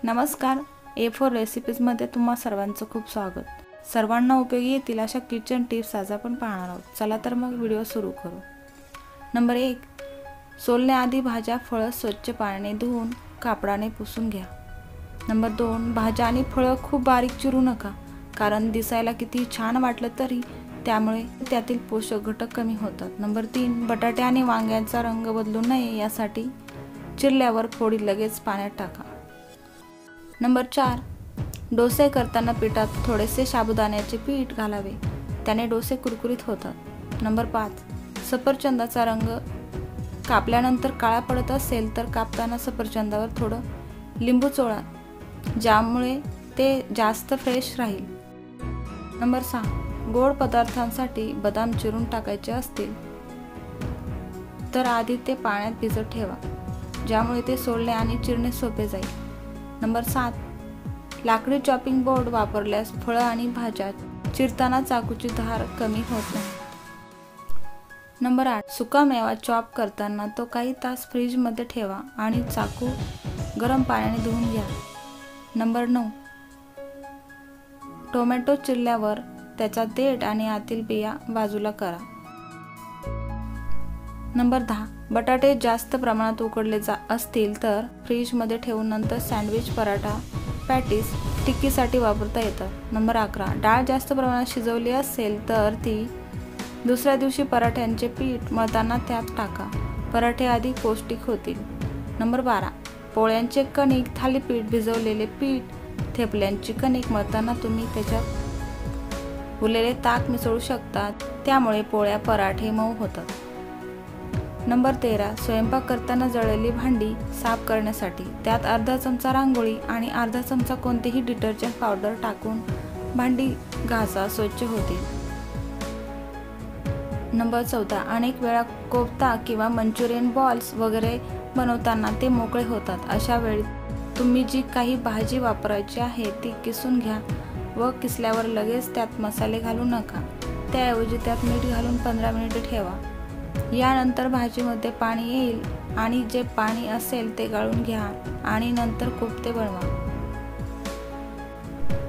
नमस्कार, A4 रेसिपीजमध्ये तुम्हा सर्वांचं खूप स्वागत. सर्वांना उपयोगी येतील अशा किचन टिप्स आज आपण पाहणार आहोत. चला तर मग व्हिडिओ सुरू करू. नंबर 1. सोलण्याआधी भाज्या फळं स्वच्छ पाण्याने धुवून कापडाने पुसून घ्या. नंबर 2. भाज्या आणि फळं खूप बारीक चिरू नका, कारण दिसायला किती छान वाटलं तरी त्यामुळे त्यातील पोषक घटक कमी होतात. नंबर 3. बटाटे आणि वांग्यांचा रंग बदलू नये यासाठी चिरल्यावर फोडी लगेच पाण्यात टाका. नंबर 4. डोसे करताना पिठात थोडेसे साबुदाण्याचे पीठ घालावे, त्याने डोसे कुरकुरीत होतात. नंबर 5. सफरचंदाचा रंग कापल्यानंतर काळा पडत असेल तर कापताना सफरचंदावर थोडं लिंबू चोळा, ज्यामुळे ते जास्त फ्रेश राहील. नंबर 6. गोड पदार्थांसाठी बदाम चिरून टाकायचे असतील तर आधी ते पाण्यात भिजत ठेवा, ज्यामुळे ते सोलणे आणि चिरणे सोपे जाईल. नंबर 7. लाकडी चॉपिंग बोर्ड वापरल्यास फळं आणि भाज्या चिरताना चाकूची धार कमी होत नाही. नंबर 8. सुका मेवा चॉप करताना तो काही तास फ्रीजमध्ये ठेवा आणि चाकू गरम पाण्याने धुवून घ्या. नंबर 9. टोमॅटो चिरल्यावर त्याचा देठ आणि आतील बिया बाजूला करा. नंबर 10. बटाटे जास्त प्रमाणात उकडले असतील तर फ्रीजमध्ये ठेवून नंतर सँडविच, पराठा, पॅटीस, टिक्कीसाठी वापरता येतात. नंबर 11. डाळ जास्त प्रमाणात शिजवली असेल तर ती दुसऱ्या दिवशी पराठ्यांचे पीठ मळताना त्यात टाका. पराठे अधिक पौष्टिक होतील. नंबर 12. पोळ्यांचे कणिक, थालीपीठ, भिजवलेले पीठ, थेपल्यांची कणिक मळताना तुम्ही त्याच्यात उरलेले ताक मिसळू शकता, त्यामुळे पोळ्या, पराठे मऊ होतात. नंबर 13. स्वयंपाक करताना जळलेली भांडी साफ करण्यासाठी त्यात अर्धा चमचा रांगोळी आणि अर्धा चमचा कोणतेही डिटर्जंट पावडर टाकून भांडी घासा, स्वच्छ होतील. नंबर 14. अनेक वेळा कोफ्ता किंवा मंचुरियन बॉल्स वगैरे बनवताना ते मोकळे होतात. अशा वेळी तुम्ही जी काही भाजी वापरायची आहे ती किसून घ्या व किसल्यावर लगेच त्यात मसाले घालू नका. त्याऐवजी त्यात मीठ घालून 15 मिनिटे ठेवा. यानंतर भाजीमध्ये पाणी येईल आणि जे पाणी असेल ते गाळून घ्या आणि नंतर कोफ्ते बनवा.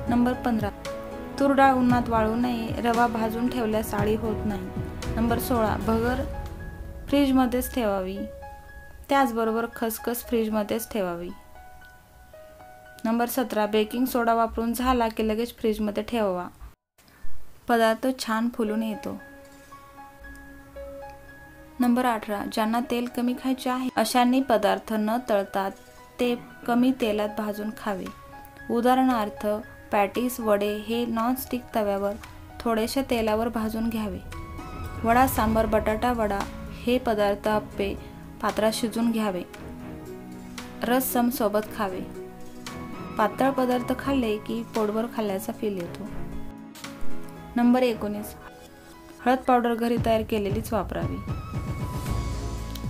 नंबर 15. तूर डाळ उन्हात वाळू नये, रवा भाजून ठेवल्यास आळी होत नाही. नंबर 16. भगर फ्रीजमध्येच ठेवावी, त्याचबरोबर खसखस फ्रीजमध्येच ठेवावी. नंबर 17. बेकिंग सोडा वापरून झाला की लगेच फ्रीजमध्ये ठेवावा, पदार्थ छान फुलून येतो. नंबर 18. ज्यांना तेल कमी खायचे आहे अशांनी पदार्थ न तळता ते कमी तेलात भाजून खावे. उदाहरणार्थ पॅटीस, वडे हे नॉनस्टिक तव्यावर थोडेसे तेलावर भाजून घ्यावे. वडा, सांबार, बटाटा वडा हे पदार्थ आप्पे पात्रात शिजून घ्यावे. रस्सम सोबत खावे. पातळ पदार्थ खाल्ले की पोटभर खाल्ल्याचा फील येतो. नंबर 19. हळद पावडर घरी तयार केलेलीच वापरावी,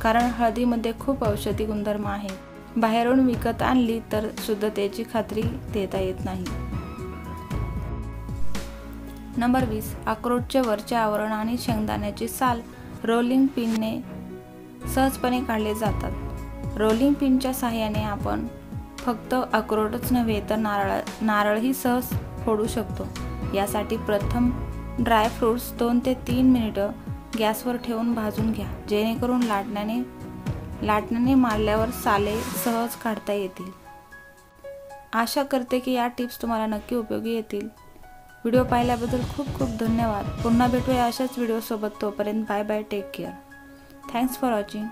कारण हळदीमध्ये खूप औषधी गुणधर्म आहेत. बाहेरून विकत आणली तर शुद्धतेची खात्री देता येत नाही. नंबर 20. अक्रोडचे वरचे आवरण आणि शेंगदाण्याची साल रोलिंग पिनने सहजपणे काढले जातात. रोलिंग पिनच्या साहाय्याने आपण फक्त अक्रोडच नव्हे तर नारळही सहज फोडू शकतो. यासाठी प्रथम ड्राय फ्रूट्स 2 ते 3 मिनिटं गॅसवर ठेवून भाजून घ्या, जेणेकरून लाटण्याने मारल्यावर साले सहज काढता येतील. आशा करते की या टिप्स तुम्हाला नक्की उपयोगी येतील. व्हिडिओ पाहिल्याबद्दल खूप खूप धन्यवाद. पुन्हा भेटूया अशाच व्हिडिओसोबत. तोपर्यंत bye bye, take care. Thanks for watching.